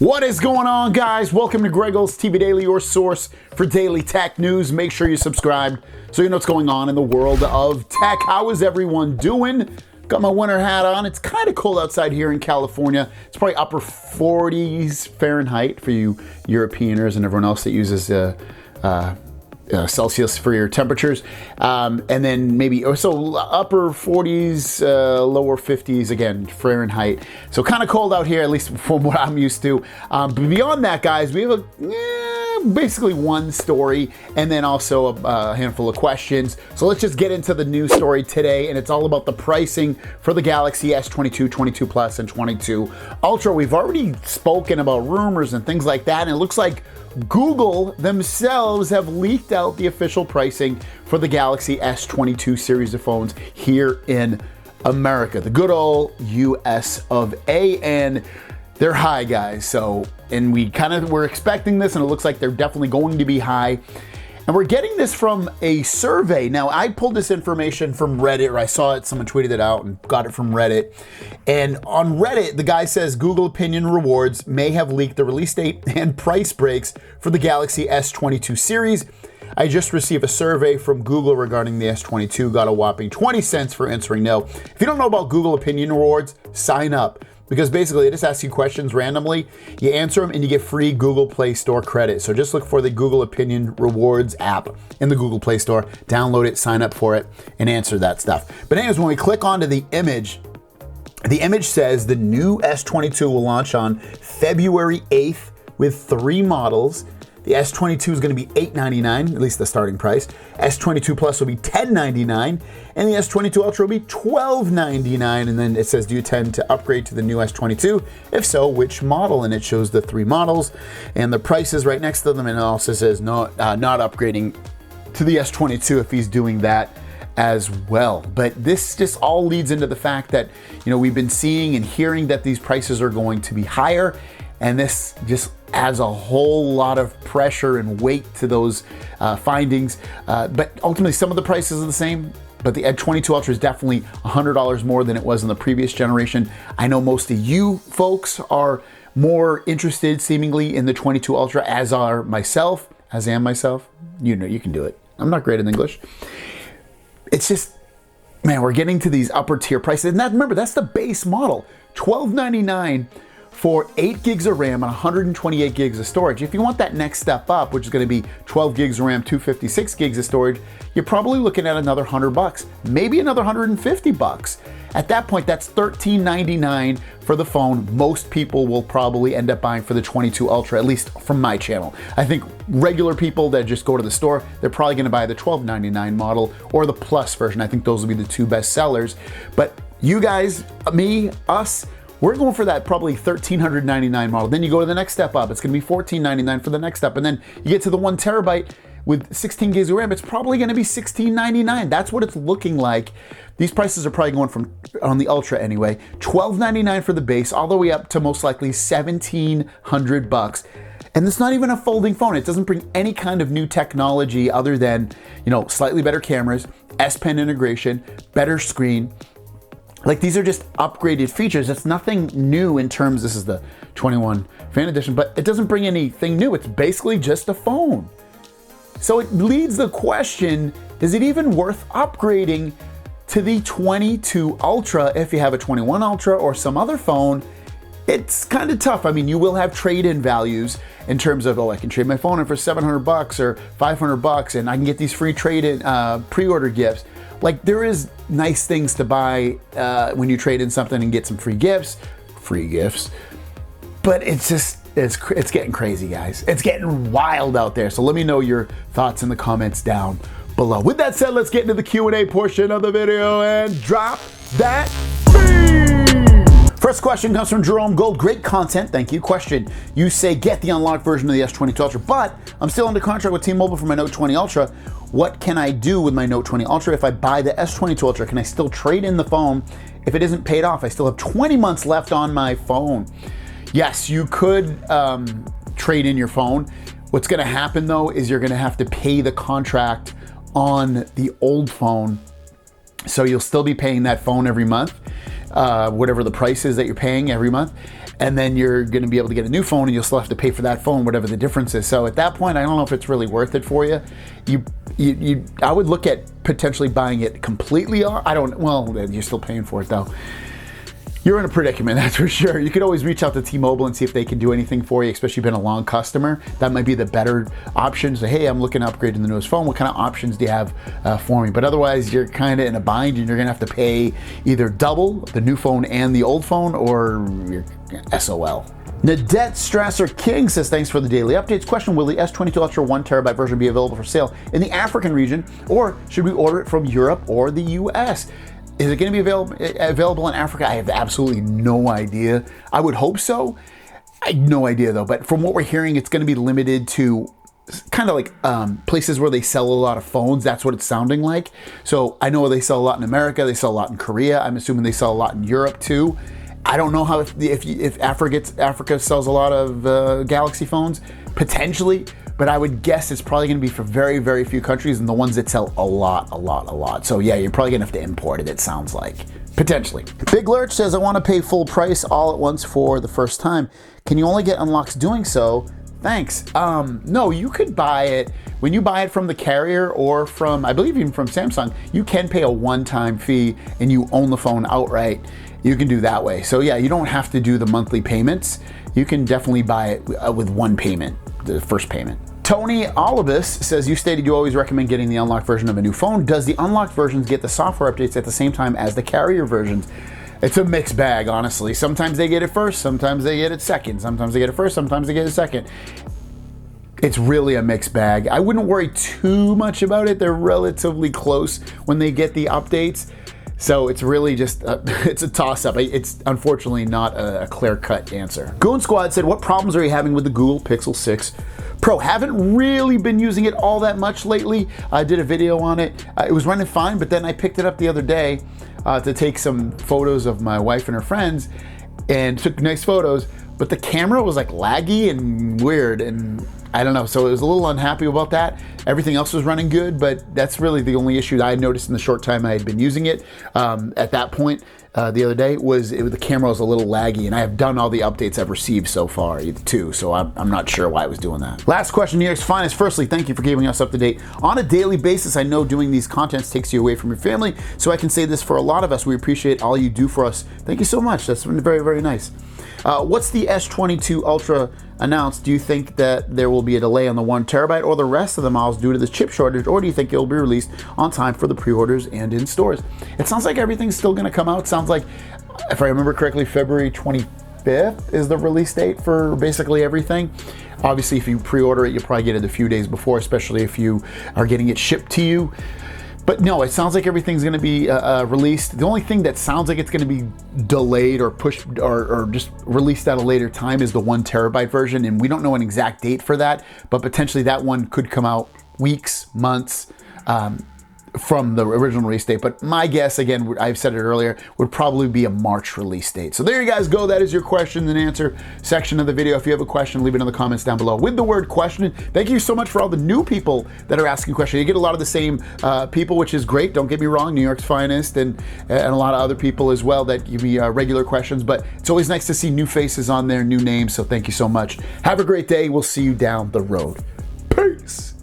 What is going on, guys? Welcome to Greggles TV Daily, your source for daily tech news. Make sure you subscribe so you know what's going on in the world of tech. How is everyone doing? Got my winter hat on. It's kind of cold outside here in California. It's probably upper 40s Fahrenheit for you Europeaners and everyone else that uses Celsius for your temperatures, and then maybe so upper 40s, lower 50s again Fahrenheit. So kind of cold out here, at least from what I'm used to. But beyond that, guys, we have basically one story and then also a handful of questions. So let's just get into the news story today, and it's all about the pricing for the Galaxy S22, 22 Plus, and 22 Ultra. We've already spoken about rumors and things like that, and it looks like Google themselves have leaked out the official pricing for the Galaxy S22 series of phones here in America, the good old US of A, and they're high, guys. So, and we were expecting this, and it looks like they're definitely going to be high. And we're getting this from a survey. Now, I pulled this information from Reddit, or I saw it, someone tweeted it out and got it from Reddit. And on Reddit, the guy says Google Opinion Rewards may have leaked the release date and price breaks for the Galaxy S22 series. I just received a survey from Google regarding the S22, got a whopping 20 cents for answering no. If you don't know about Google Opinion Rewards, sign up. Because basically it just asks you questions randomly, you answer them, and you get free Google Play Store credit. So just look for the Google Opinion Rewards app in the Google Play Store, download it, sign up for it, and answer that stuff. But anyways, when we click onto the image says the new S22 will launch on February 8th with 3 models. The S22 is going to be $899, at least the starting price. S22 Plus will be $1099, and the S22 Ultra will be $1299. And then it says, do you intend to upgrade to the new S22? If so, which model? And it shows the 3 models and the prices right next to them. And it also says not upgrading to the S22 if he's doing that as well. But this just all leads into the fact that, we've been seeing and hearing that these prices are going to be higher. And this just adds a whole lot of pressure and weight to those findings. But ultimately, some of the prices are the same, but the S22 Ultra is definitely $100 more than it was in the previous generation. I know most of you folks are more interested, seemingly, in the 22 Ultra, as am myself. You can do it. I'm not great in English. It's just, man, we're getting to these upper tier prices. And remember, that's the base model, $1299. For 8 gigs of RAM and 128 gigs of storage. If you want that next step up, which is going to be 12 gigs of RAM, 256 gigs of storage, you're probably looking at another $100, maybe another $150. At that point, that's $1399 for the phone. Most people will probably end up buying for the 22 Ultra, at least from my channel. I think regular people that just go to the store, they're probably going to buy the $1299 model or the Plus version. I think those will be the 2 best sellers. But you guys, me, us, we're going for that probably $1,399 model. Then you go to the next step up. It's going to be $1,499 for the next step. And then you get to the 1 terabyte with 16 gigs of RAM. It's probably going to be $1,699. That's what it's looking like. These prices are probably going from, on the Ultra anyway, $1,299 for the base, all the way up to most likely $1,700. And it's not even a folding phone. It doesn't bring any kind of new technology other than, slightly better cameras, S Pen integration, better screen. Like, these are just upgraded features. It's nothing new in terms, this is the 21 Fan Edition, but it doesn't bring anything new. It's basically just a phone. So it leads the question, is it even worth upgrading to the 22 Ultra if you have a 21 Ultra or some other phone? It's kind of tough. I mean, you will have trade-in values in terms of, I can trade my phone in for $700 or $500, and I can get these free trade-in pre-order gifts. Like, there is nice things to buy when you trade in something and get some free gifts, but it's getting crazy, guys. It's getting wild out there. So let me know your thoughts in the comments down below. With that said, let's get into the Q&A portion of the video and drop that beat. First question comes from Jerome Gold. Great content, thank you. Question, you say get the unlocked version of the S22 Ultra, but I'm still under contract with T-Mobile for my Note 20 Ultra. What can I do with my Note 20 Ultra if I buy the S22 Ultra? Can I still trade in the phone if it isn't paid off? I still have 20 months left on my phone. Yes, you could trade in your phone. What's gonna happen though is you're gonna have to pay the contract on the old phone. So you'll still be paying that phone every month, whatever the price is that you're paying every month. and then you're going to be able to get a new phone, and you'll still have to pay for that phone, whatever the difference is. So at that point, I don't know if it's really worth it for you. I would look at potentially buying it completely off. Well, you're still paying for it though. You're in a predicament, that's for sure. You could always reach out to T-Mobile and see if they can do anything for you, especially if you've been a long customer. That might be the better option. So, hey, I'm looking to upgrade to the newest phone. What kind of options do you have for me? But otherwise, you're kind of in a bind, and you're gonna have to pay either double the new phone and the old phone, or you're SOL. Nadette Strasser King says, thanks for the daily updates. Question, will the S22 Ultra 1TB version be available for sale in the African region, or should we order it from Europe or the US? Is it going to be available in Africa? I have absolutely no idea. I would hope so. I have no idea though, but from what we're hearing, it's going to be limited to kind of like places where they sell a lot of phones. That's what it's sounding like. So I know they sell a lot in America, they sell a lot in Korea. I'm assuming they sell a lot in Europe too. I don't know how if Africa sells a lot of Galaxy phones, potentially, but I would guess it's probably going to be for very, very few countries, and the ones that sell a lot. So yeah, you're probably going to have to import it, it sounds like. Potentially. Big Lurch says, I want to pay full price all at once for the first time. Can you only get unlocks doing so? Thanks. No, you could buy it, when you buy it from the carrier or from, I believe even from Samsung, you can pay a one-time fee and you own the phone outright. You can do that way. So yeah, you don't have to do the monthly payments. You can definitely buy it with one payment, the first payment. Tony Olibus says, you stated you always recommend getting the unlocked version of a new phone. Does the unlocked versions get the software updates at the same time as the carrier versions? It's a mixed bag, honestly. Sometimes they get it first, sometimes they get it second. Sometimes they get it first, sometimes they get it second. It's really a mixed bag. I wouldn't worry too much about it. They're relatively close when they get the updates. So it's really just, it's a toss-up. It's unfortunately not a clear-cut answer. Goon Squad said, what problems are you having with the Google Pixel 6 Pro? Haven't really been using it all that much lately. I did a video on it. It was running fine, but then I picked it up the other day to take some photos of my wife and her friends, and took nice photos, but the camera was like laggy and weird, and I don't know, so I was a little unhappy about that. Everything else was running good, but that's really the only issue that I noticed in the short time I had been using it. At that point, the other day, the camera was a little laggy, and I have done all the updates I've received so far too, so I'm not sure why I was doing that. Last question, New York's Finest. Firstly, thank you for keeping us up to date on a daily basis. I know doing these contents takes you away from your family, so I can say this for a lot of us. We appreciate all you do for us. Thank you so much. That's been very, very nice. What's the S22 Ultra announced? Do you think that there will be a delay on the 1TB or the rest of the models due to the chip shortage, or do you think it will be released on time for the pre-orders and in stores? It sounds like everything's still going to come out. It sounds like, if I remember correctly, February 25th is the release date for basically everything. Obviously, if you pre-order it, you'll probably get it a few days before, especially if you are getting it shipped to you. But no, it sounds like everything's going to be released. The only thing that sounds like it's going to be delayed or pushed or just released at a later time is the 1TB version, and we don't know an exact date for that, but potentially that one could come out weeks, months from the original release date. But my guess, again, I've said it earlier, would probably be a March release date. So there you guys go. That is your question and answer section of the video. If you have a question, leave it in the comments down below with the word question. Thank you so much for all the new people that are asking questions. You get a lot of the same people, which is great. Don't get me wrong, New York's Finest and a lot of other people as well that give me regular questions, but it's always nice to see new faces on there, new names. So thank you so much. Have a great day. We'll see you down the road. Peace.